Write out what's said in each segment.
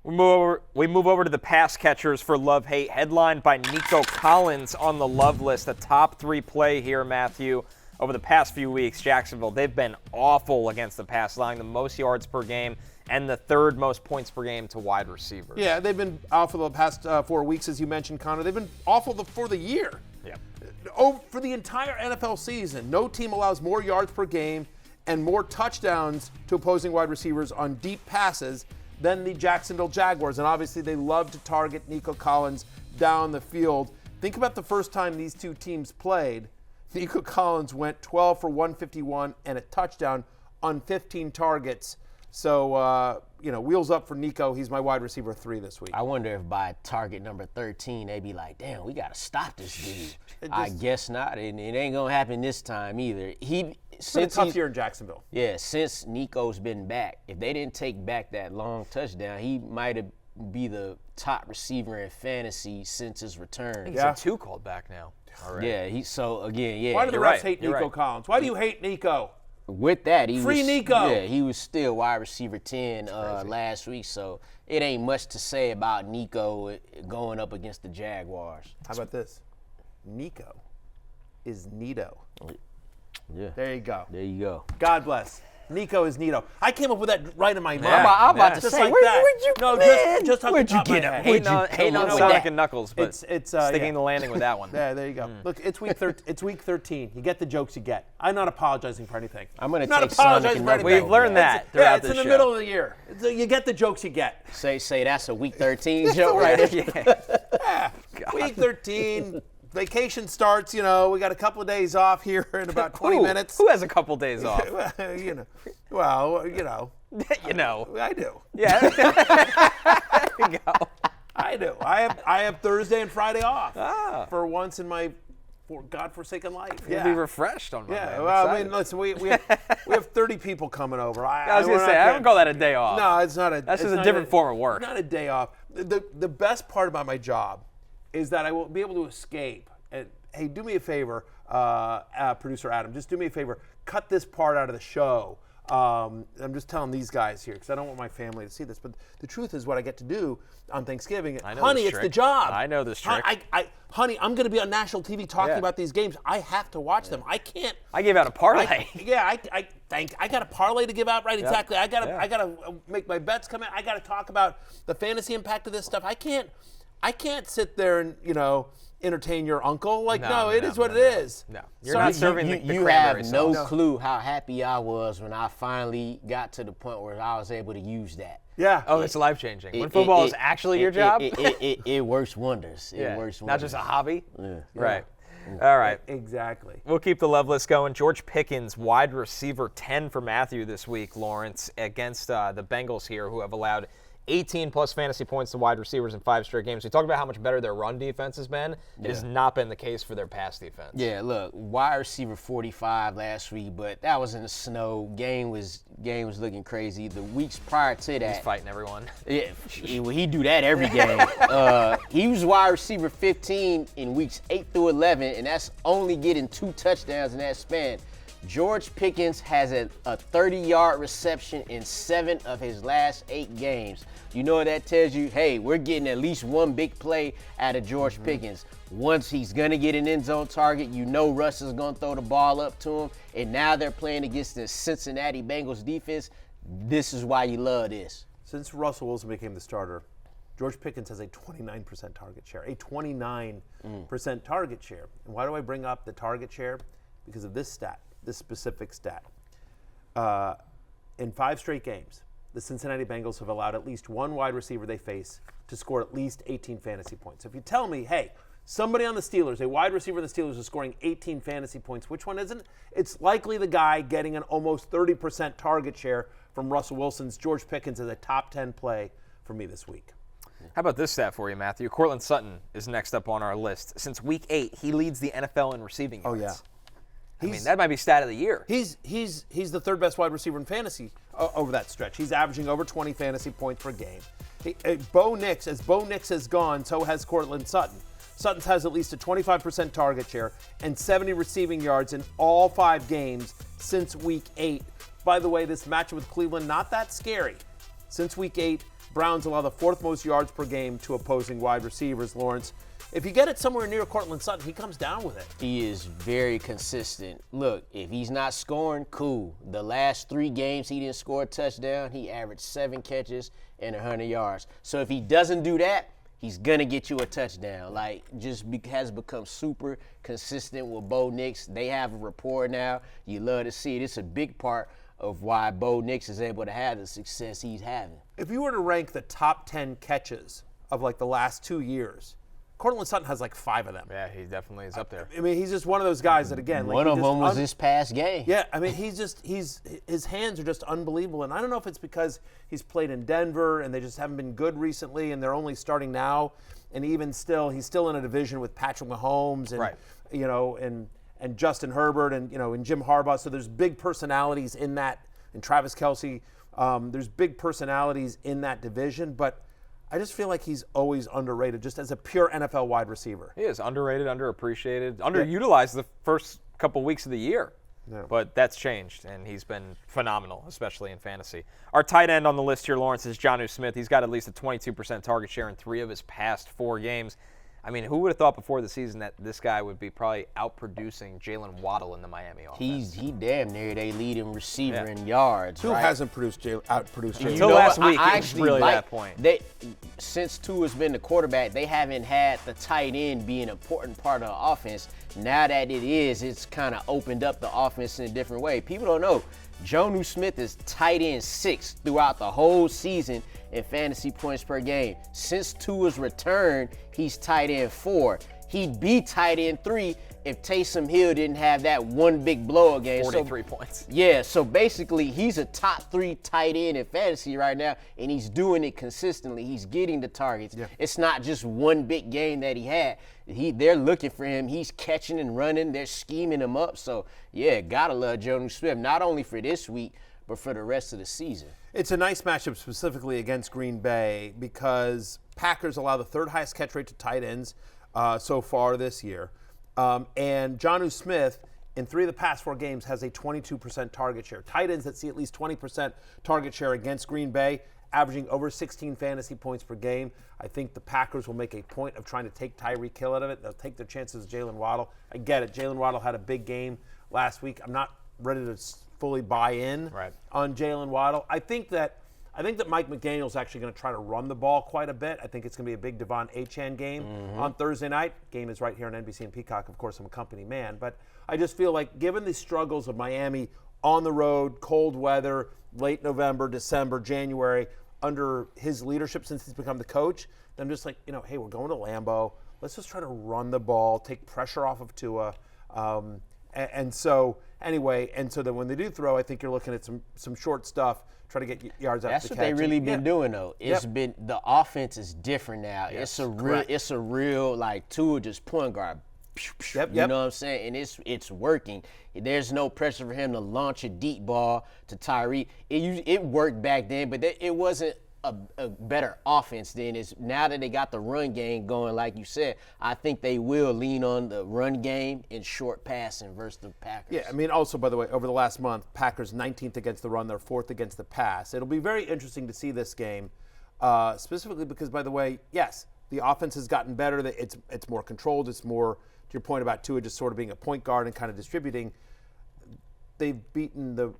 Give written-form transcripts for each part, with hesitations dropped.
We move over to the pass catchers for love-hate, headlined by Nico Collins on the love list. The top 3 play here, Matthew. Over the past few weeks, Jacksonville, they've been awful against the pass, allowing the most yards per game and the 3rd most points per game to wide receivers. Yeah, they've been awful the past 4 weeks, as you mentioned, Connor. They've been awful for the year. Yeah. For the entire NFL season, no team allows more yards per game and more touchdowns to opposing wide receivers on deep passes than the Jacksonville Jaguars. And obviously, they love to target Nico Collins down the field. Think about the first time these two teams played. Nico Collins went 12 for 151 and a touchdown on 15 targets. So, wheels up for Nico. He's my wide receiver 3 this week. I wonder if by target number 13, they'd be like, damn, we got to stop this dude. I guess not. And it ain't going to happen this time either. It's been a tough year in Jacksonville. Yeah, since Nico's been back, if they didn't take back that long touchdown, he might be the top receiver in fantasy since his return. I think he's had 2 called back now. Already. Yeah, Why do the refs hate Nico Collins? Why do you hate Nico? With that, Nico. Yeah, he was still wide receiver 10 last week, so it ain't much to say about Nico going up against the Jaguars. How about this? Nico is Nito. Yeah. There you go. There you go. God bless. Nico is Nito. I came up with that right in my mind. I'm about to just say, like where'd you just where'd you get it? Hating on Sonic and Knuckles, but sticking the landing with that one. Yeah, there you go. Look, it's week 13. You get the jokes you get. I'm not apologizing for anything. I'm going to not take Sonic apologizing and for anything. We've learned that throughout the show. It's in the middle of the year. You get the jokes you get. Say that's a week 13 joke right there. Yeah. Week 13. Vacation starts, we got a couple of days off here in about 20 minutes. Who has a couple days off? I do. Yeah. There you go. I do. I have Thursday and Friday off for once in my godforsaken life. You'll be refreshed on Monday. Yeah, well, I mean, listen, we have 30 people coming over. I was going to say, I don't call that a day off. No, it's not a. That's just a different form of work. Not a day off. The best part about my job is that I will be able to escape. And hey, do me a favor, producer Adam. Just do me a favor. Cut this part out of the show. I'm just telling these guys here because I don't want my family to see this. But the truth is, what I get to do on Thanksgiving, honey, it's the job. I know this trick. Honey, I'm going to be on national TV talking about these games. I have to watch them. I can't. I gave out a parlay. I got a parlay to give out. Right, exactly. I got to make my bets come in. I got to talk about the fantasy impact of this stuff. I can't sit there and entertain your uncle. It is what it is. No, you're not serving the You have no clue how happy I was when I finally got to the point where I was able to use that. Yeah. Oh, it's life-changing. When football is actually your job? It works wonders. It works wonders. Not just a hobby? Yeah. Right. All right. Exactly. We'll keep the love list going. George Pickens, wide receiver 10 for Matthew this week, Lawrence, against the Bengals here, who have allowed 18-plus fantasy points to wide receivers in 5 straight games. We talked about how much better their run defense has been. It has not been the case for their pass defense. Yeah, look, wide receiver 45 last week, but that was in the snow. Game was looking crazy. The weeks prior to that, he's fighting everyone. Yeah, he do that every game. He was wide receiver 15 in weeks 8 through 11, and that's only getting 2 touchdowns in that span. George Pickens has a 30-yard reception in 7 of his last 8 games. You know what that tells you? Hey, we're getting at least one big play out of George Pickens. Once he's going to get an end zone target, Russ is going to throw the ball up to him. And now they're playing against the Cincinnati Bengals defense. This is why you love this. Since Russell Wilson became the starter, George Pickens has a 29% target share. A 29% target share. And why do I bring up the target share? Because of this stat. This specific stat. In 5 straight games, the Cincinnati Bengals have allowed at least one wide receiver they face to score at least 18 fantasy points. So if you tell me, hey, somebody on the Steelers, a wide receiver on the Steelers is scoring 18 fantasy points, which one isn't? It's likely the guy getting an almost 30% target share from Russell Wilson's. George Pickens is a top 10 play for me this week. How about this stat for you, Matthew? Cortland Sutton is next up on our list. Since week 8, he leads the NFL in receiving yards. Oh, yeah. I mean, that might be stat of the year. He's the 3rd best wide receiver in fantasy over that stretch. He's averaging over 20 fantasy points per game. Bo Nix has gone, so has Cortland Sutton. Sutton has at least a 25% target share and 70 receiving yards in all 5 games since week 8. By the way, this matchup with Cleveland, not that scary. Since week 8, Browns allow the 4th most yards per game to opposing wide receivers, Lawrence. If you get it somewhere near Cortland Sutton, he comes down with it. He is very consistent. Look, if he's not scoring, cool. The last 3 games he didn't score a touchdown. He averaged 7 catches and 100 yards. So if he doesn't do that, he's going to get you a touchdown. Has become super consistent with Bo Nix. They have a rapport now. You love to see it. It's a big part of why Bo Nix is able to have the success he's having. If you were to rank the top 10 catches of the last 2 years, Cortland Sutton has 5 of them. Yeah, he definitely is up there. I mean, he's just one of those guys that, again, one of them was this past game. Yeah, I mean, his hands are just unbelievable. And I don't know if it's because he's played in Denver and they just haven't been good recently and they're only starting now. And even still, he's still in a division with Patrick Mahomes and, right. And Justin Herbert and Jim Harbaugh. So there's big personalities in that, and Travis Kelce. There's big personalities in that division, but I just feel like he's always underrated just as a pure NFL wide receiver. He is underrated, underappreciated, underutilized the first couple weeks of the year. Yeah. But that's changed, and he's been phenomenal, especially in fantasy. Our tight end on the list here, Lawrence, is Jonnu Smith. He's got at least a 22% target share in 3 of his past 4 games. I mean, who would have thought before the season that this guy would be probably outproducing Jalen Waddle in the Miami offense? He damn near they leading receiver in yards. Who right? hasn't outproduced Jalen? Until last week, I it was really that point. Since Tua's been the quarterback, they haven't had the tight end be an important part of the offense. Now that it is, it's kind of opened up the offense in a different way. People don't know. Jonnu Smith is tight end 6 throughout the whole season in fantasy points per game. Since Tua's return, he's tight end 4. He'd be tight end 3 if Taysom Hill didn't have that one big blowout game. 43 points. Yeah, so basically he's a top 3 tight end in fantasy right now, and he's doing it consistently. He's getting the targets. Yeah. It's not just one big game that he had. They're looking for him. He's catching and running. They're scheming him up. So, yeah, gotta love Jonnu Smith, not only for this week, but for the rest of the season. It's a nice matchup specifically against Green Bay because Packers allow the 3rd highest catch rate to tight ends so far this year. And Jonnu Smith, in 3 of the past 4 games, has a 22% target share. Tight ends that see at least 20% target share against Green Bay, averaging over 16 fantasy points per game. I think the Packers will make a point of trying to take Tyreek Hill out of it. They'll take their chances with Jalen Waddle. I get it. Jalen Waddle had a big game last week. I'm not ready to fully buy in on Jalen Waddle. I think that Mike McDaniel's actually going to try to run the ball quite a bit. I think it's going to be a big Devon Achane game on Thursday night. Game is right here on NBC and Peacock. Of course, I'm a company man. But I just feel like given the struggles of Miami on the road, cold weather, late November, December, January, under his leadership since he's become the coach, I'm just like, hey, we're going to Lambeau. Let's just try to run the ball, take pressure off of Tua. And so then when they do throw, I think you're looking at some short stuff, try to get yards out. That's what they really been doing though. It's been the offense is different now. Yes, it's a real like Tua just point guard. You know what I'm saying? And it's working. There's no pressure for him to launch a deep ball to Tyreek. It worked back then, but it wasn't a better offense then. Is now that they got the run game going, like you said, I think they will lean on the run game and short passing versus the Packers. Yeah, I mean, also, by the way, over the last month, Packers 19th against the run, they're 4th against the pass. It'll be very interesting to see this game, specifically because, by the way, yes, the offense has gotten better. It's more controlled. It's more, to your point about Tua just sort of being a point guard and kind of distributing. They've beaten the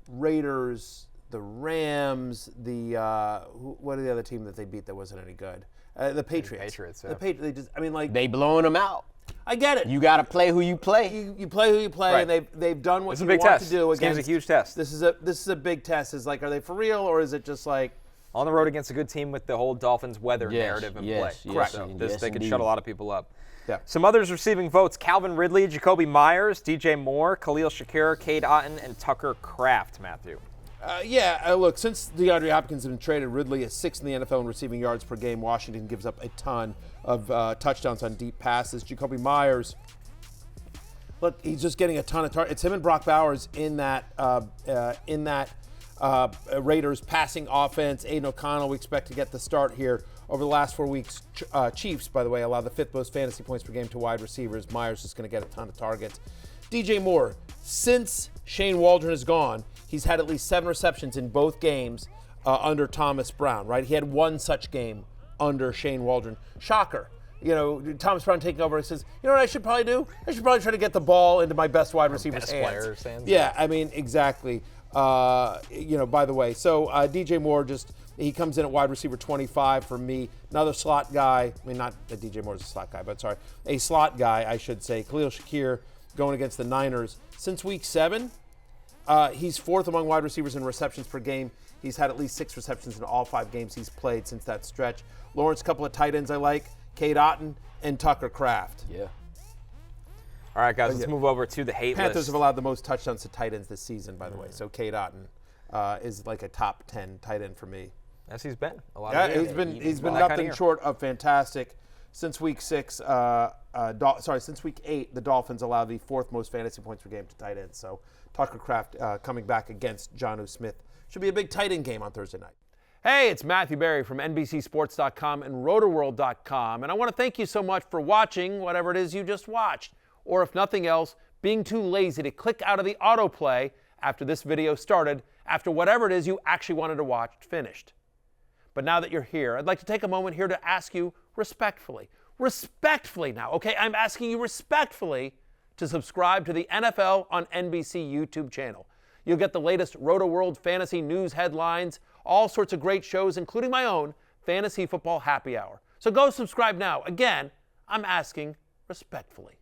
Raiders, the Rams, what are the other team that they beat that wasn't any good? The Patriots. Yeah. The Patriots. They blowing them out. I get it. You got to play who you play. You play who you play, and they've done what you want to do. This game's a huge test. This is a big test. Is like, are they for real, or is it just like on the road against a good team with the whole Dolphins weather narrative in play? Correct. So they could shut a lot of people up. Yeah. Some others receiving votes: Calvin Ridley, Jacoby Myers, DJ Moore, Khalil Shakir, Cade Otton, and Tucker Kraft. Matthew. Look, since DeAndre Hopkins has been traded, Ridley is 6th in the NFL in receiving yards per game. Washington gives up a ton of touchdowns on deep passes. Jacoby Myers, look, he's just getting a ton of targets. It's him and Brock Bowers in that Raiders passing offense. Aiden O'Connell, we expect to get the start here. Over the last 4 weeks, Chiefs, by the way, allow the 5th most fantasy points per game to wide receivers. Myers is going to get a ton of targets. DJ Moore, since Shane Waldron is gone, he's had at least 7 receptions in both games under Thomas Brown, right? He had one such game under Shane Waldron. Shocker. Thomas Brown taking over and says, you know what I should probably do? I should probably try to get the ball into my best wide receiver's hands. Yeah, I mean, exactly. By the way, so DJ Moore he comes in at wide receiver 25 for me. Another slot guy. I mean, not that DJ Moore's a slot guy, but sorry. A slot guy, I should say. Khalil Shakir going against the Niners. Since week 7, he's 4th among wide receivers in receptions per game. He's had at least 6 receptions in all 5 games he's played since that stretch. Lawrence, a couple of tight ends I like. Cade Otton and Tucker Kraft. Yeah. All right, guys, let's move over to the hate Panthers list. have allowed the most touchdowns to tight ends this season, by the way. So Cade Otton is like a top 10 tight end for me. Yes, he's been. He's been nothing short of fantastic. Since week 6, since week 8, the Dolphins allow the 4th most fantasy points per game to tight ends. So Tucker Kraft coming back against Jonnu Smith. Should be a big tight end game on Thursday night. Hey, it's Matthew Berry from NBCSports.com and RotorWorld.com, and I want to thank you so much for watching whatever it is you just watched, or if nothing else, being too lazy to click out of the autoplay after this video started, after whatever it is you actually wanted to watch finished. But now that you're here, I'd like to take a moment here to ask you respectfully now, okay? I'm asking you respectfully to subscribe to the NFL on NBC YouTube channel. You'll get the latest Roto-World fantasy news headlines, all sorts of great shows, including my own Fantasy Football Happy Hour. So go subscribe now. Again, I'm asking respectfully.